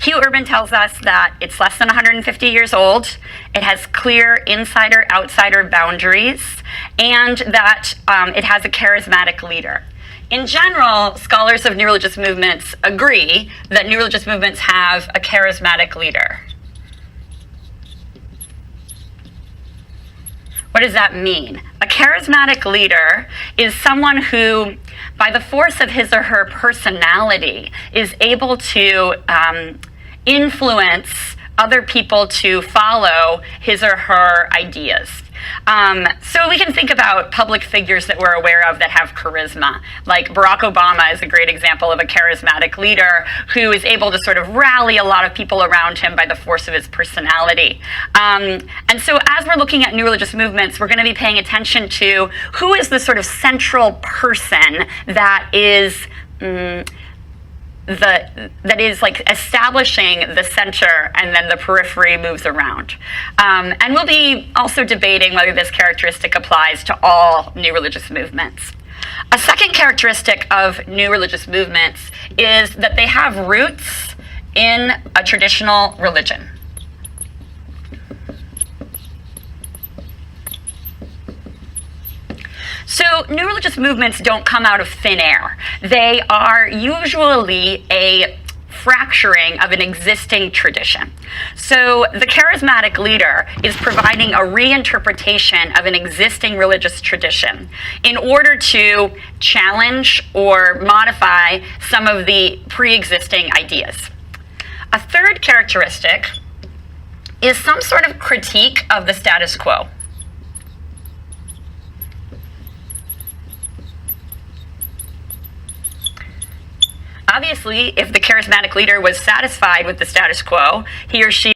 Hugh Urban tells us that it's less than 150 years old, it has clear insider-outsider boundaries, and that it has a charismatic leader. In general, scholars of new religious movements agree that new religious movements have a charismatic leader. What does that mean? A charismatic leader is someone who, by the force of his or her personality, is able to influence other people to follow his or her ideas. So we can think about public figures that we're aware of that have charisma. Like Barack Obama is a great example of a charismatic leader who is able to sort of rally a lot of people around him by the force of his personality. And so as we're looking at new religious movements, we're going to be paying attention to who is the sort of central person that is like establishing the center, and then the periphery moves around. And we'll be also debating whether this characteristic applies to all new religious movements. A second characteristic of new religious movements is that they have roots in a traditional religion. So new religious movements don't come out of thin air. They are usually a fracturing of an existing tradition. So the charismatic leader is providing a reinterpretation of an existing religious tradition in order to challenge or modify some of the pre-existing ideas. A third characteristic is some sort of critique of the status quo. Obviously, if the charismatic leader was satisfied with the status quo, he or she